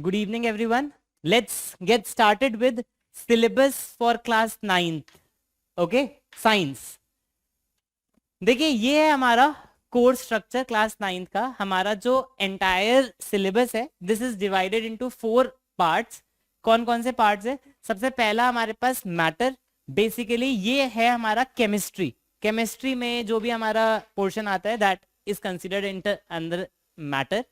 Good evening, everyone. Let's get started with syllabus for class 9th. Okay, science. देखिए ये है हमारा course structure class 9th का. हमारा जो एंटायर सिलेबस है this is divided into 4 parts. कौन कौन से पार्ट्स है? सबसे पहला हमारे पास मैटर. बेसिकली ये है हमारा केमिस्ट्री. केमिस्ट्री में जो भी हमारा पोर्शन आता है that is considered under matter.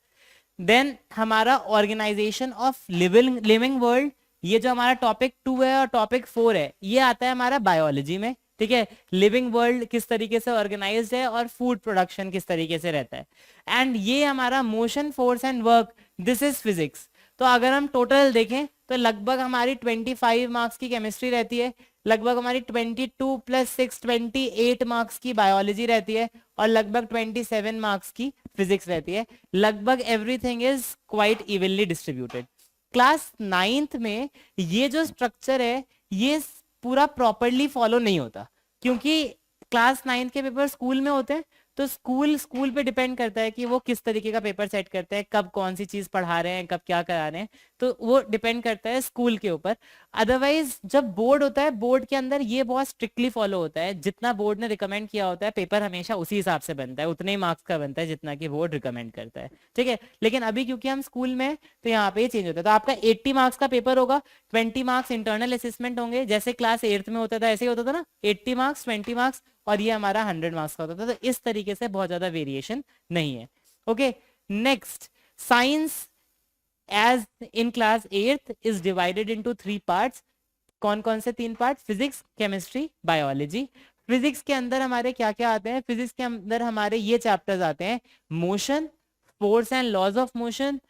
Then हमारा ऑर्गेनाइजेशन ऑफ लिविंग वर्ल्ड, ये जो हमारा टॉपिक 2 है और टॉपिक 4 है, ये आता है हमारा बायोलॉजी में. ठीक है, लिविंग वर्ल्ड किस तरीके से ऑर्गेनाइज्ड है और फूड प्रोडक्शन किस तरीके से रहता है. एंड ये हमारा motion force and work, this is physics. तो अगर हम टोटल देखें तो लगभग हमारी 25 मार्क्स की केमिस्ट्री रहती है, लगभग हमारी 22 + 6 28 मार्क्स की बायोलॉजी रहती है और लगभग 27 मार्क्स की फिजिक्स रहती है. लगभग everything is quite evenly distributed. Class 9th में ये जो स्ट्रक्चर है ये पूरा प्रॉपरली फॉलो नहीं होता, क्योंकि क्लास 9th के पेपर स्कूल में होते हैं. तो स्कूल पे डिपेंड करता है कि वो किस तरीके का पेपर सेट करते हैं, कब कौन सी चीज पढ़ा रहे हैं, कब क्या करा रहे हैं. तो वो डिपेंड करता है स्कूल के ऊपर. अदरवाइज जब बोर्ड होता है, बोर्ड के अंदर ये बहुत स्ट्रिक्टली फॉलो होता है. जितना बोर्ड ने रिकमेंड किया होता है पेपर हमेशा उसी हिसाब से बनता है, उतने ही मार्क्स का बनता है जितना कि बोर्ड रिकमेंड करता है. ठीक है, लेकिन अभी क्योंकि हम स्कूल में तो यहाँ पे चेंज होता है. तो आपका 80 मार्क्स का पेपर होगा, 20 मार्क्स इंटरनल असेसमेंट होंगे. जैसे क्लास 8th में होता था ऐसे ही होता था ना, 80 मार्क्स 20 मार्क्स, और ये हमारा 100 मार्क्स का होता था. तो इस तरीके से बहुत ज्यादा वेरिएशन नहीं है. Okay, next. Science as in class 8th is divided into 3 parts. कौन कौन से 3 part? Physics, chemistry, biology. Physics के अंदर हमारे क्या क्या आते हैं? फिजिक्स के अंदर हमारे ये चैप्टर्स आते हैं: motion, force and laws of motion,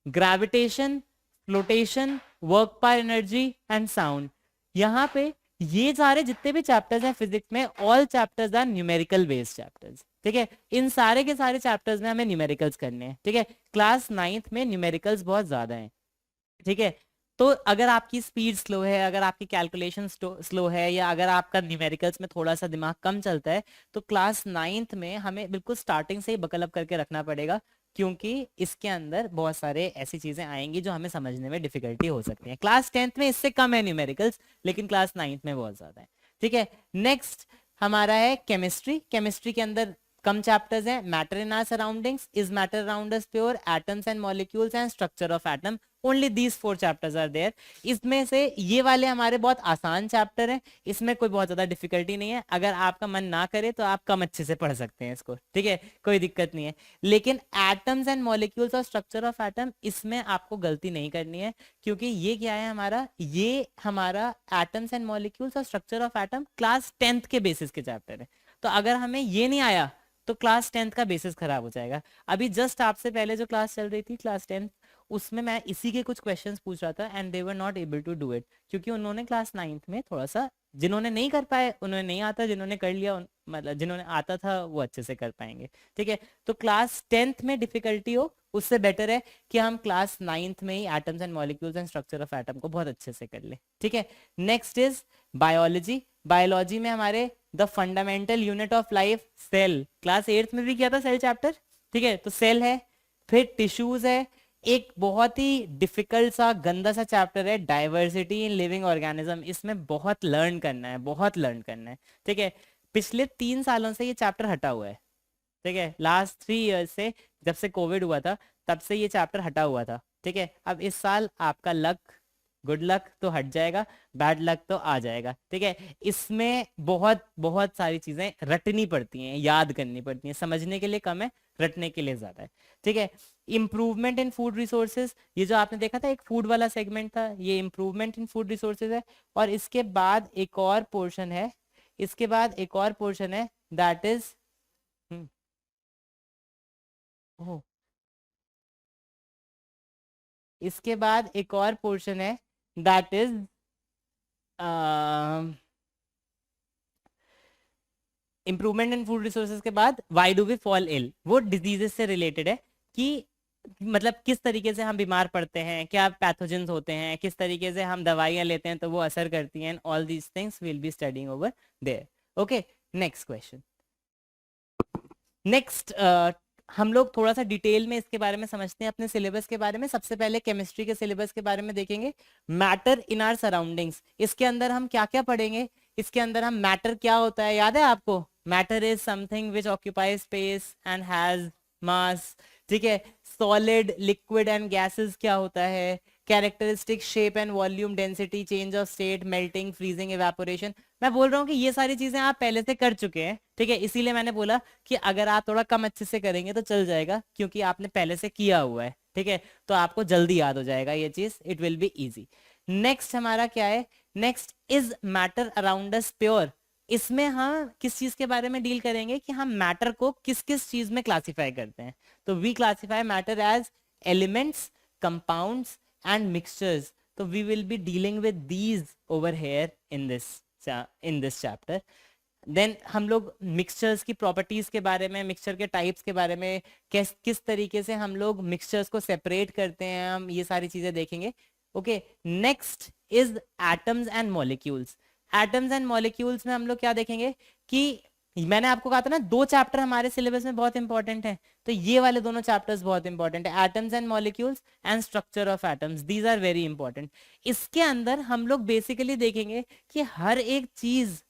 gravitation, flotation, work पर एनर्जी एंड साउंड. यहाँ पे ये सारे जितने भी चैप्टर्स हैं फिजिक्स में, all chapters are numerical based chapters. ठीक है, इन सारे के सारे चैप्टर्स में हमें न्यूमेरिकल्स करने हैं. ठीक है, क्लास 9th में न्यूमेरिकल्स बहुत ज्यादा हैं. ठीक है, तो अगर आपकी स्पीड स्लो है, अगर आपकी कैलकुलेशन स्लो है, या अगर आपका न्यूमेरिकल्स में थोड़ा सा दिमाग कम चलता है, तो क्लास 9th में हमें बिल्कुल स्टार्टिंग से ही बकल अप करके रखना पड़ेगा, क्योंकि इसके अंदर बहुत सारे ऐसी चीजें आएंगी जो हमें समझने में डिफिकल्टी हो सकती है. क्लास 10th में इससे कम है न्यूमेरिकल्स, लेकिन क्लास 9th में बहुत ज्यादा है. ठीक है, नेक्स्ट हमारा है केमिस्ट्री. केमिस्ट्री के अंदर कम चैप्टर्स हैं. Matter in our surroundings, is matter around us pure, atoms and molecules and structure of atom. Only these 4 chapters are there. इसमें से ये वाले हमारे बहुत आसान चैप्टर हैं, इसमें कोई बहुत ज्यादा डिफिकल्टी नहीं है. अगर आपका मन ना करे तो आप कम अच्छे से पढ़ सकते हैं इसको. ठीक है, कोई दिक्कत नहीं है. लेकिन एटम्स एंड मॉलिक्यूल्स और स्ट्रक्चर ऑफ एटम, इसमें आपको गलती नहीं करनी है, क्योंकि ये क्या है हमारा, ये हमारा एटम्स एंड मॉलिक्यूल्स और structure of atom class 10th के बेसिस के चैप्टर है. तो अगर हमें ये नहीं आया तो क्लास 10th का बेसिस खराब हो जाएगा. अभी जस्ट आपसे पहले जो क्लास चल रही थी क्लास 10th, उसमें मैं इसी के कुछ क्वेश्चंस पूछ रहा था and they were not able to do it, क्योंकि उन्होंने क्लास 9th में थोड़ा सा, जिन्होंने नहीं कर पाए उन्होंने नहीं आता, जिन्होंने कर लिया मतलब जिन्होंने आता था वो अच्छे से कर पाएंगे. ठीक है, तो क्लास 10th में डिफिकल्टी हो उससे बेटर है कि हम क्लास 9th में ही atoms and molecules and structure of atom को बहुत अच्छे से कर ले. ठीक है, नेक्स्ट इज बायोलॉजी. बायोलॉजी में हमारे the fundamental unit of life, cell. Class 8th में भी किया था सेल चैप्टर. ठीक है, तो सेल है. फिर टिश्यूज है. एक बहुत ही डिफिकल्ट सा गंदा सा चैप्टर है डाइवर्सिटी इन लिविंग ऑर्गेनिज्म. इसमें बहुत लर्न करना है, बहुत लर्न करना है. ठीक है, पिछले 3 सालों से ये चैप्टर हटा हुआ है. ठीक है, लास्ट 3 ईयर्स से, जब से कोविड हुआ था तब से ये चैप्टर हटा हुआ था. ठीक है, अब इस साल आपका लक, गुड लक तो हट जाएगा, बैड लक तो आ जाएगा. ठीक है, इसमें बहुत बहुत सारी चीजें रटनी पड़ती हैं, याद करनी पड़ती हैं. समझने के लिए कम है, रटने के लिए ज्यादा है. ठीक है, इंप्रूवमेंट इन फूड रिसोर्सेज, ये जो आपने देखा था एक फूड वाला सेगमेंट था, ये इंप्रूवमेंट इन फूड रिसोर्सेज है. और इसके बाद एक और पोर्शन है, इसके बाद एक और पोर्शन है दैट इज इसके बाद एक और पोर्शन है that is improvement in food resources. के बाद why do we fall ill, वो डिजीजेस से रिलेटेड है कि मतलब किस तरीके से हम बीमार पड़ते हैं, क्या पैथोजेंस होते हैं, किस तरीके से हम दवाइयां लेते हैं तो वो असर करती हैं. All these things will be studying over there. Okay, next question. Next हम लोग थोड़ा सा डिटेल में इसके बारे में समझते हैं अपने सिलेबस के बारे में। सबसे पहले केमिस्ट्री के सिलेबस के बारे में देखेंगे। मैटर इन आर सराउंडिंग्स, इसके अंदर हम क्या क्या पढ़ेंगे? इसके अंदर हम मैटर क्या होता है याद है आपको? Matter is something which occupy space and has मास, ठीक है। सॉलिड, लिक्विड एंड गैसेस क्या होता है? Characteristic, shape and volume, density, change of state, melting, freezing, evaporation. मैं बोल रहा हूँ कि ये सारी चीजें आप पहले से कर चुके हैं, ठीक है। इसीलिए मैंने बोला कि अगर आप थोड़ा कम अच्छे से करेंगे तो चल जाएगा, क्योंकि आपने पहले से किया हुआ है, ठीक है। तो आपको जल्दी याद हो जाएगा ये चीज, it will be easy. Next हमारा क्या है? Next is matter around us pure. इसमें हम किस चीज के बारे में डील करेंगे कि हम मैटर को किस किस चीज में क्लासिफाई करते हैं। तो we classify matter as elements, compounds and mixtures. तो we will be dealing with these over here in this chapter. Then हम लोग मिक्सचर्स की प्रॉपर्टीज के बारे में, मिक्सचर के टाइप्स के बारे में, किस तरीके से हम लोग मिक्सचर्स को सेपरेट करते हैं, हम ये सारी चीजें देखेंगे। Okay, next is atoms and molecules. Atoms and molecules में हम लोग क्या देखेंगे कि मैंने आपको कहा था ना, दो चैप्टर हमारे सिलेबस में बहुत इंपॉर्टेंट है, तो ये वाले दोनों चैप्टर्स बहुत इंपॉर्टेंट है, atoms and molecules and structure of atoms, these are very important. इसके अंदर हम लोग बेसिकली देखेंगे कि हर एक चीज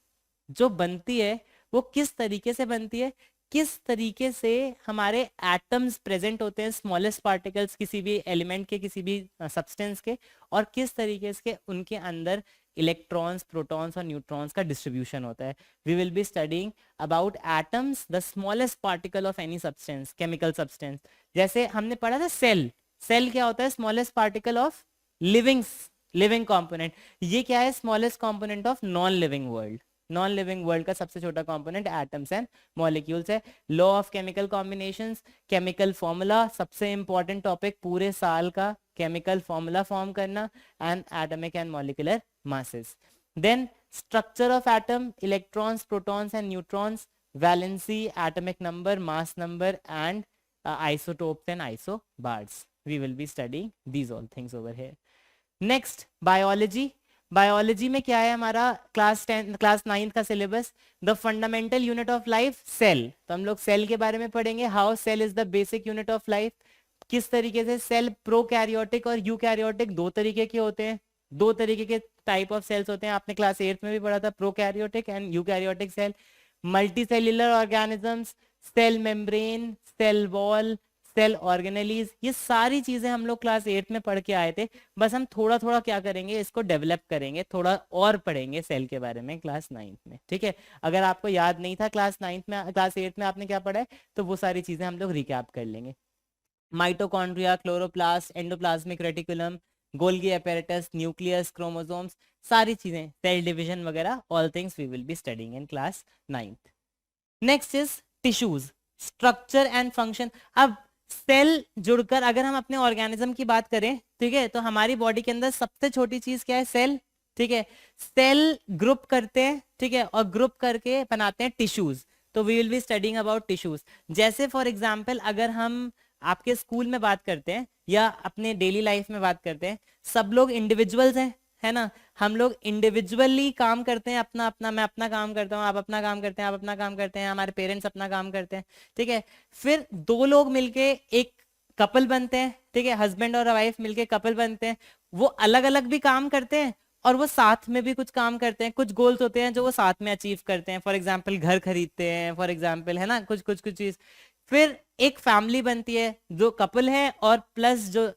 जो बनती है वो किस तरीके से बनती है, किस तरीके से हमारे एटम्स प्रेजेंट होते हैं, स्मॉलेस्ट पार्टिकल्स किसी भी एलिमेंट के, किसी भी सब्सटेंस के, और किस तरीके से उनके अंदर इलेक्ट्रॉन्स, प्रोटॉन्स और न्यूट्रॉन्स का डिस्ट्रीब्यूशन होता है। We will be studying about atoms, the smallest particle of any substance, chemical substance. जैसे हमने पढ़ा था सेल, सेल क्या होता है? Smallest particle of living component. ये क्या है? Smallest component of non living world. Non living world का सबसे छोटा कंपोनेंट एटम्स एंड मॉलिक्यूल्स है। Law of chemical combinations, chemical formula, सबसे इंपॉर्टेंट टॉपिक पूरे साल का, केमिकल फॉर्मूला फॉर्म करना, and atomic and molecular masses. Then structure of atom, electrons, protons and neutrons, valency, atomic number, mass number, and isotopes and isobars. We will be studying these all things over here. Next, biology. Biology में क्या है हमारा? Class 9 का syllabus. The fundamental unit of life, cell. तो हम लोग cell के बारे में पढ़ेंगे। How cell is the basic unit of life. किस तरीके से सेल प्रोकैरियोटिक और यूकैरियोटिक दो तरीके के होते हैं, दो तरीके के टाइप ऑफ सेल्स होते हैं। आपने क्लास 8 में भी पढ़ा था, prokaryotic and eukaryotic cell. Multicellular organisms, cell membrane, cell wall, cell organelles, ये सारी चीजें हम लोग क्लास 8 में पढ़ के आए थे। बस हम थोड़ा थोड़ा क्या करेंगे, इसको डेवलप करेंगे, थोड़ा और पढ़ेंगे सेल के बारे में क्लास 9 में, ठीक है। अगर आपको याद नहीं था क्लास 9 में, क्लास 8 में आपने क्या पढ़ा है, तो वो सारी चीजें हम लोग रिकैप कर लेंगे। Mitochondria, chloroplast, endoplasmic reticulum, Golgi apparatus, nucleus, chromosomes, सारी चीजें, सेल डिवीजन वगैरह, all things we will be studying in class 9th। Next is tissues, structure and function. अब सेल जुड़कर अगर हम अपने ऑर्गेनिज्म की बात करें, ठीक है, तो हमारी बॉडी के अंदर सबसे छोटी चीज क्या है? सेल, ठीक है। सेल ग्रुप करते हैं, ठीक है, और ग्रुप करके बनाते हैं टिश्यूज। तो we will be studying about tissues. जैसे फॉर एग्जांपल अगर हम आपके स्कूल में बात करते हैं या अपने डेली लाइफ में बात करते हैं, सब लोग इंडिविजुअल्स हैं, है ना। हम लोग इंडिविजुअली काम करते हैं, अपना अपना, मैं अपना काम करता हूँ, आप अपना काम करते हैं, आप अपना काम करते हैं, हमारे पेरेंट्स अपना काम करते हैं, ठीक है। फिर दो लोग मिलके एक कपल बनते हैं, ठीक है, हस्बैंड और वाइफ मिलके कपल बनते हैं। वो अलग अलग भी काम करते हैं और वो साथ में भी कुछ काम करते हैं, कुछ गोल्स होते हैं जो वो साथ में अचीव करते हैं। फॉर एग्जाम्पल घर खरीदते हैं, फॉर एग्जाम्पल, है ना, कुछ कुछ कुछ चीज। फिर एक फैमिली बनती है, जो कपल है और प्लस जो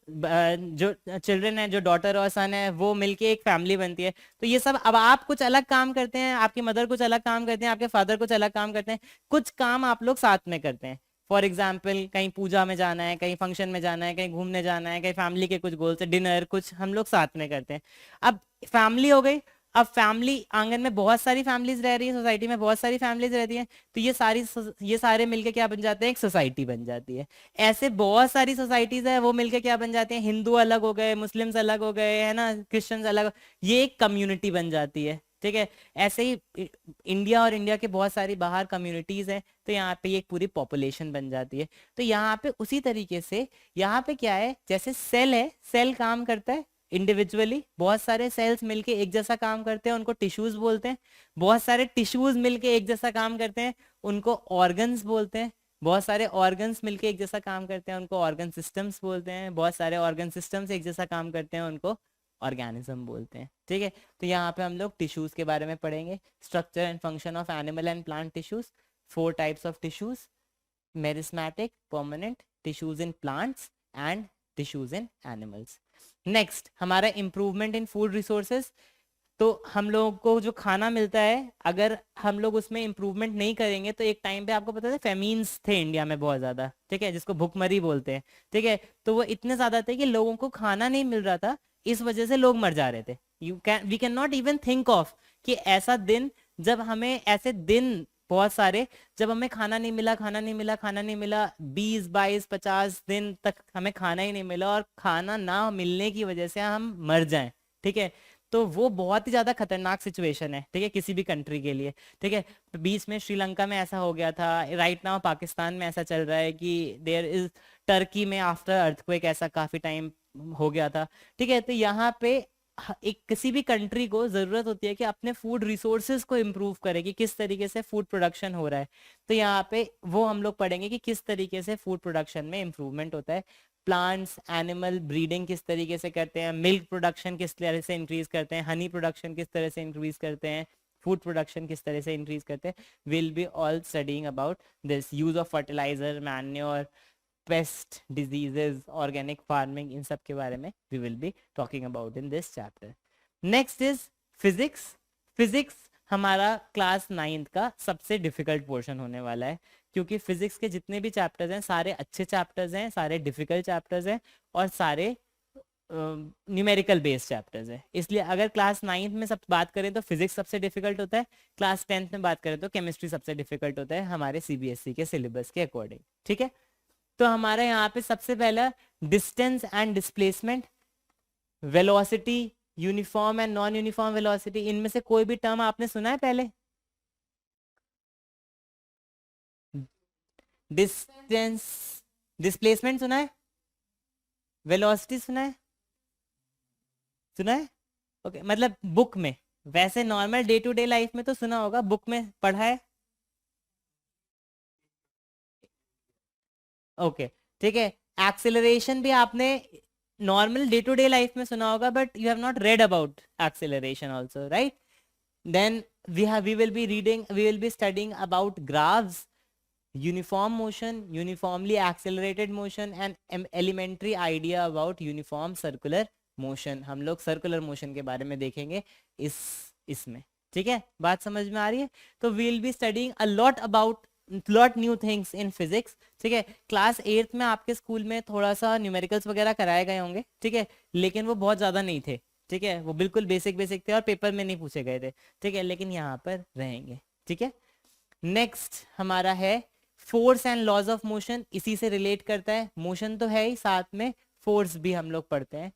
चिल्ड्रन है, जो डॉटर और सन है, वो मिलके एक फैमिली बनती है। तो ये सब, अब आप कुछ अलग काम करते हैं, आपकी मदर कुछ अलग काम करते हैं, आपके फादर कुछ अलग काम करते हैं, कुछ काम आप लोग साथ में करते हैं। फॉर एग्जाम्पल कहीं पूजा में जाना है, कहीं फंक्शन में जाना है, कहीं घूमने जाना है, कहीं फैमिली के कुछ गोल्स, डिनर, कुछ हम लोग साथ में करते हैं। अब फैमिली हो गई। अब फैमिली, आंगन में बहुत सारी फैमिलीज रह रही है, सोसाइटी में बहुत सारी फैमिलीज रहती हैं, तो ये सारे मिलके क्या बन जाते हैं? एक सोसाइटी बन जाती है। ऐसे बहुत सारी सोसाइटीज है, वो मिलके क्या बन जाती हैं? हिंदू अलग हो गए, मुस्लिम्स अलग हो गए, है ना, क्रिश्चियंस अलग, ये एक कम्युनिटी बन जाती है, ठीक है। ऐसे ही इंडिया और इंडिया के बहुत सारी बाहर कम्युनिटीज हैं, तो यहाँ पे एक पूरी पॉपुलेशन बन जाती है। तो यहाँ पे उसी तरीके से यहाँ पे क्या है, जैसे सेल है, सेल काम करता है इंडिविजुअली, बहुत सारे सेल्स मिलके एक जैसा काम करते हैं, उनको टिश्यूज बोलते हैं। बहुत सारे टिश्यूज मिलके एक जैसा काम करते हैं, उनको ऑर्गन्स बोलते हैं। बहुत सारे ऑर्गन्स मिलके एक जैसा काम करते हैं, उनको ऑर्गन सिस्टम्स बोलते हैं। बहुत सारे ऑर्गन सिस्टम्स एक जैसा काम करते हैं, उनको ऑर्गेनिज्म बोलते हैं। ठीक है, तो यहाँ पे हम लोग टिश्यूज के बारे में पढ़ेंगे। Structure and function of animal and plant tissues, 4 types of tissues, meristematic, permanent, tissues in plants and tissues in animals. Next हमारा इंप्रूवमेंट इन फूड रिसोर्सेज। तो हम लोगों को जो खाना मिलता है, अगर हम लोग उसमें इंप्रूवमेंट नहीं करेंगे तो एक टाइम पे आपको पता है फेमीन्स थे इंडिया में बहुत ज्यादा, ठीक है, जिसको भुखमरी बोलते हैं। ठीक है, तो वो इतने ज्यादा थे कि लोगों को खाना नहीं मिल रहा था, इस वजह से लोग मर जा रहे थे। We can not even think of कि ऐसा दिन, जब हमें ऐसे दिन बहुत सारे, जब हमें खाना नहीं मिला, खाना नहीं मिला, खाना नहीं मिला, 20, 22, 50 दिन तक हमें खाना ही नहीं मिला, और खाना ना मिलने की वजह से हम मर जाएं। ठीक है, तो वो बहुत ही ज्यादा खतरनाक सिचुएशन है, ठीक है, किसी भी कंट्री के लिए। ठीक है, बीच में श्रीलंका में ऐसा हो गया था, राइट नाउ पाकिस्तान में ऐसा चल रहा है कि देयर इज, टर्की में आफ्टर अर्थक्वेक ऐसा काफी टाइम हो गया था। ठीक है, तो यहाँ पे एक किसी भी कंट्री को जरूरत होती है कि अपने फूड रिसोर्सेज को इम्प्रूव करे, कि किस तरीके से फूड प्रोडक्शन हो रहा है। तो यहाँ पे वो हम लोग पढ़ेंगे कि किस तरीके से फूड प्रोडक्शन में इम्प्रूवमेंट होता है। प्लांट्स, एनिमल ब्रीडिंग किस तरीके से करते हैं, मिल्क प्रोडक्शन किस तरह से इंक्रीज करते हैं, हनी प्रोडक्शन किस तरह से इंक्रीज करते हैं, फूड प्रोडक्शन किस तरह से इंक्रीज करते हैं, will be all studying about this, use of fertiliser, manure, pest, diseases, organic farming, इन सब के बारे में we will be talking about in this chapter. Next is physics. Physics हमारा क्लास 9th का सबसे डिफिकल्ट पोर्शन होने वाला है, क्योंकि फिजिक्स के जितने भी चैप्टर्स हैं सारे अच्छे चैप्टर्स हैं, सारे डिफिकल्ट चैप्टर्स हैं, और सारे न्यूमेरिकल बेस्ड चैप्टर्स है। इसलिए अगर क्लास 9th में सब बात करें तो फिजिक्स सबसे डिफिकल्ट होता है, क्लास 10th में बात करें तो केमिस्ट्री सबसे डिफिकल्ट होता है हमारे सीबीएसई के सिलेबस के अकॉर्डिंग। ठीक है, तो हमारा यहाँ पे सबसे पहला distance and displacement, velocity, uniform and non uniform velocity. इनमें से कोई भी टर्म आपने सुना है पहले? डिस्टेंस, डिस्प्लेसमेंट सुना है? वेलोसिटी सुना है? सुना है? ओके, मतलब बुक में, वैसे normal day to day life में तो सुना होगा, बुक में पढ़ा है? ओके, ठीक है। एक्सेलरेशन भी आपने normal day to day life में सुना होगा, but you have not read about acceleration also, right? Then we will be reading, we will be studying about graphs, uniform motion, uniformly accelerated motion, and elementary idea about uniform circular motion। हम लोग circular motion के बारे में देखेंगे इसमें। ठीक है, बात समझ में आ रही है? तो we'll be studying a lot about lot new things in physics। ठीक है, क्लास 8th में आपके स्कूल में थोड़ा सा न्यूमेरिकल्स वगैरह कराए गए होंगे, ठीक है, लेकिन वो बहुत ज्यादा नहीं थे। ठीक है, वो बिल्कुल बेसिक बेसिक थे और पेपर में नहीं पूछे गए थे। ठीक है, लेकिन यहाँ पर रहेंगे। ठीक है, नेक्स्ट हमारा है force and laws of motion, इसी से रिलेट करता है। मोशन तो है ही, साथ में फोर्स भी हम लोग पढ़ते हैं।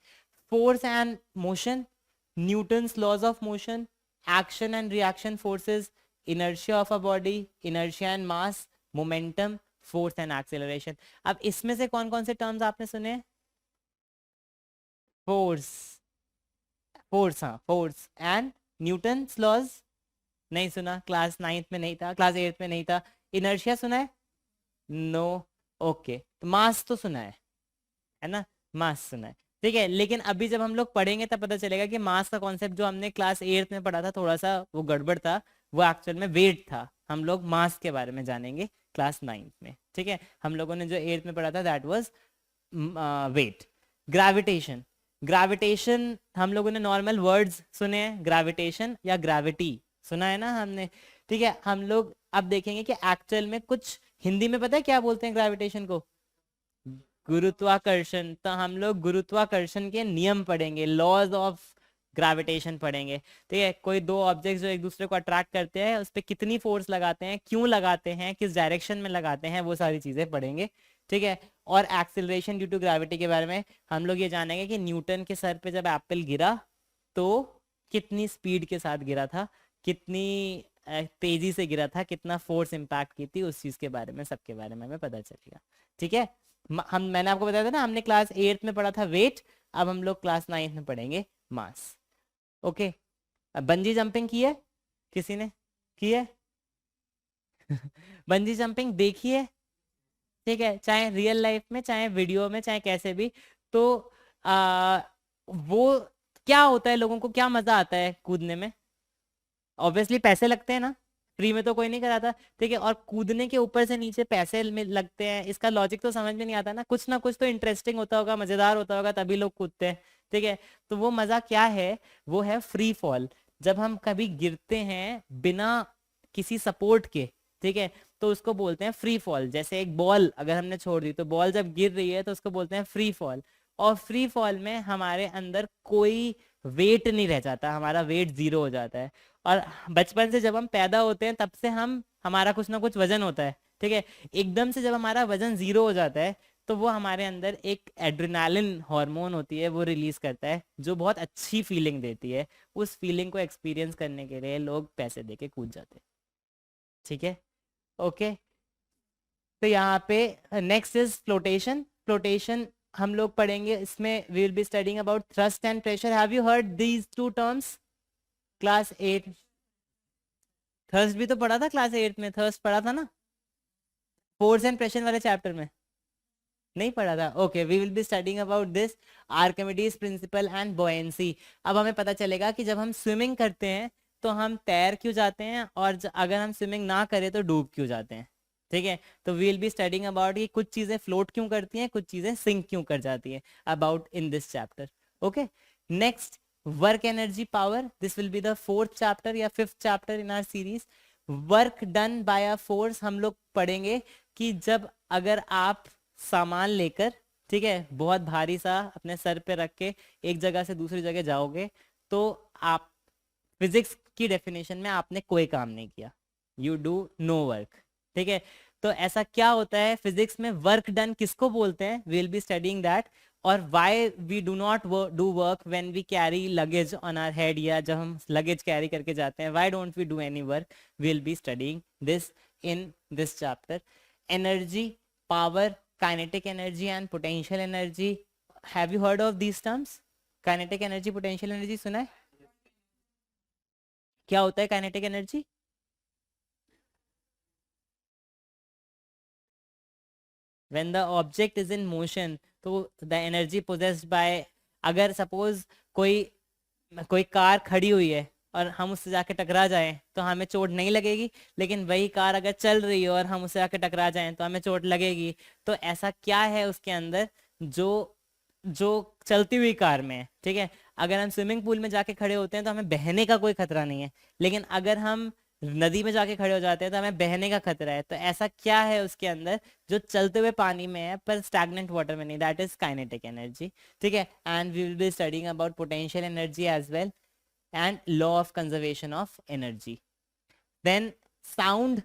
Force and motion, Newton's laws of motion, action and reaction forces, inertia of a body, inertia and mass, momentum, force and acceleration. अब इसमें से कौन कौन से टर्म्स आपने सुने हैं? फोर्स, फोर्स, हाँ, फोर्स एंड न्यूटन्स लॉज नहीं सुना, क्लास 9th में नहीं था, क्लास 8th में नहीं था। इनर्शिया सुना है? नो। ओके, तो मास तो सुना है ना? मास सुना है, ठीक है। लेकिन अभी जब हम लोग पढ़ेंगे तब पता चलेगा कि मास का कॉन्सेप्ट जो हमने क्लास 8th में पढ़ा था थोड़ा सा वो गड़बड़ था, वो एक्चुअल में वेट था। हम लोग मास के बारे में जानेंगे क्लास 9th में। ठीक है, हम लोगों ने जो 8th में पढ़ा था that was weight. Gravitation, gravitation हम लोगों ने नॉर्मल वर्ड्स सुने हैं, ग्रेविटेशन या ग्रेविटी सुना है ना हमने। ठीक है, हम लोग अब देखेंगे कि एक्चुअल में कुछ हिंदी में पता है क्या बोलते हैं ग्रेविटेशन को? गुरुत्वाकर्षण। तो हम लोग गुरुत्वाकर्षण के नियम पढ़ेंगे, लॉज ऑफ ग्रेविटेशन पढ़ेंगे। ठीक है, कोई दो ऑब्जेक्ट जो एक दूसरे को अट्रैक्ट करते हैं उस पर कितनी फोर्स लगाते हैं, क्यों लगाते हैं, किस डायरेक्शन में लगाते हैं, वो सारी चीजें पढ़ेंगे। ठीक है, और एक्सिलरेशन ड्यू टू ग्रेविटी के बारे में हम लोग ये जानेंगे कि न्यूटन के सर पे जब एप्पल गिरा तो कितनी स्पीड के साथ गिरा था, कितनी तेजी से गिरा था, कितना फोर्स इंपैक्ट की थी, उस चीज के बारे में, सबके बारे में हमें पता चलेगा। ठीक है, हम मैंने आपको बताया था ना, हमने क्लास 8th में पढ़ा था वेट, अब हम लोग क्लास 9th में पढ़ेंगे मास। ओके, बंजी जंपिंग की है किसी ने? की है? बंजी जंपिंग देखी है? ठीक है, चाहे रियल लाइफ में, चाहे वीडियो में, चाहे कैसे भी। तो आ, वो क्या होता है, लोगों को क्या मजा आता है कूदने में? ऑब्वियसली पैसे लगते हैं ना, फ्री में तो कोई नहीं कराता। ठीक है, और कूदने के ऊपर से नीचे पैसे लगते हैं, इसका लॉजिक तो समझ में नहीं आता ना, कुछ ना कुछ तो इंटरेस्टिंग होता होगा, मजेदार होता होगा, तभी लोग कूदते हैं। ठीक है, तो वो मजा क्या है? वो है फ्री फॉल। जब हम कभी गिरते हैं बिना किसी सपोर्ट के, ठीक है, तो उसको बोलते हैं फ्री फॉल। जैसे एक बॉल अगर हमने छोड़ दी, तो बॉल जब गिर रही है तो उसको बोलते हैं फ्री फॉल। और फ्री फॉल में हमारे अंदर कोई वेट नहीं रह जाता, हमारा वेट जीरो हो जाता है। और बचपन से जब हम पैदा होते हैं तब से हमारा कुछ ना कुछ वजन होता है। ठीक है, एकदम से जब हमारा वजन जीरो हो जाता है, तो वो हमारे अंदर एक एड्रेनालिन हार्मोन होती है, वो रिलीज करता है, जो बहुत अच्छी फीलिंग देती है। उस फीलिंग को एक्सपीरियंस करने के लिए लोग पैसे देके कूद जाते हैं। ठीक है, ओके। तो यहाँ पे नेक्स्ट इज फ्लोटेशन। फ्लोटेशन हम लोग पढ़ेंगे, इसमें we will be studying about thrust and pressure. Have you heard these two terms? Class 8 thrust भी तो पढ़ा था, क्लास 8 में थर्स्ट पढ़ा था ना, फोर्स एंड प्रेशर वाले चैप्टर में। नहीं पढ़ा था? Okay, we will be studying about this Archimedes principle and buoyancy. अब हमें पता चलेगा कि जब हम स्विमिंग करते हैं तो हम तैर क्यों जाते हैं, और अगर हम स्विमिंग ना करें तो डूब क्यों जाते हैं। ठीक है, तो we will be studying about कि कुछ चीजें फ्लोट क्यों करती हैं, कुछ चीजें सिंक क्यों कर जाती हैं, about in this chapter. Okay, next, work energy power. This will be the fourth chapter या fifth chapter in our series. Work done by a force हम लोग पढ़ेंगे कि जब अगर आप सामान लेकर, ठीक है, बहुत भारी सा अपने सर पे रख के एक जगह से दूसरी जगह जाओगे, तो आप फिजिक्स की डेफिनेशन में आपने कोई काम नहीं किया, यू डू नो वर्क। ठीक है, तो ऐसा क्या होता है फिजिक्स में, वर्क डन किसको बोलते हैं, we will be studying that. और why we do not do work when we carry luggage on our head, या जब हम लगेज कैरी करके जाते हैं, why don't we do any work, we will be studying this in this chapter. Energy, power, kinetic energy and potential energy. Have you heard of these terms? Kinetic energy, potential energy सुना है? क्या होता है kinetic energy? when the object is in motion, तो the energy possessed by, अगर suppose कोई कोई car खड़ी हुई है और हम उससे जाके टकरा जाएं तो हमें चोट नहीं लगेगी, लेकिन वही कार अगर चल रही है और हम उससे जाके टकरा जाएं तो हमें चोट लगेगी। तो ऐसा क्या है उसके अंदर जो जो चलती हुई कार में है? ठीक है, अगर हम स्विमिंग पूल में जाके खड़े होते हैं तो हमें बहने का कोई खतरा नहीं है, लेकिन अगर हम नदी में जाके खड़े हो जाते हैं तो हमें बहने का खतरा है। तो ऐसा क्या है उसके अंदर जो चलते हुए पानी में है पर स्टैग्नेंट वाटर में नहीं? That is kinetic energy. ठीक है, and we will be studying about potential energy as well, and law of conservation of energy. Then sound,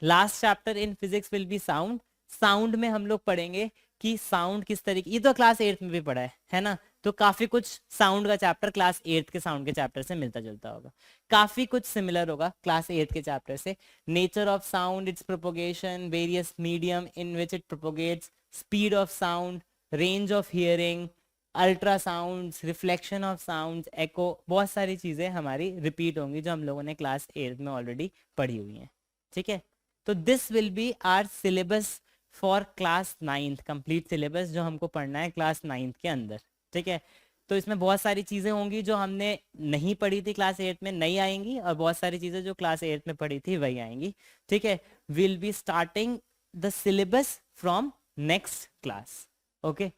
last chapter in physics will be sound. Sound में हम लोग पढ़ेंगे कि sound किस तरीके, ये तो क्लास 8 में भी पढ़ा है ना, तो काफी कुछ साउंड का चैप्टर क्लास 8 के साउंड के चैप्टर से मिलता जुलता होगा, काफी कुछ सिमिलर होगा क्लास 8 के चैप्टर से। Nature of sound, its propagation, various medium in which it propagates, speed of sound, range of hearing, ultrasound, reflection of sound, echo, बहुत सारी चीजें हमारी रिपीट होंगी जो हम लोगों ने क्लास 8 में ऑलरेडी पढ़ी हुई हैं। ठीक है, तो this will B our syllabus for class 9th, complete syllabus जो हमको पढ़ना है क्लास 9th के अंदर। ठीक है, तो इसमें बहुत सारी चीजें होंगी जो हमने नहीं पढ़ी थी क्लास 8 में, नहीं आएंगी, और बहुत सारी चीजें जो क्लास 8 में पढ़ी थी वही आएंगी। ठीक है, will be starting the syllabus from next class. Okay.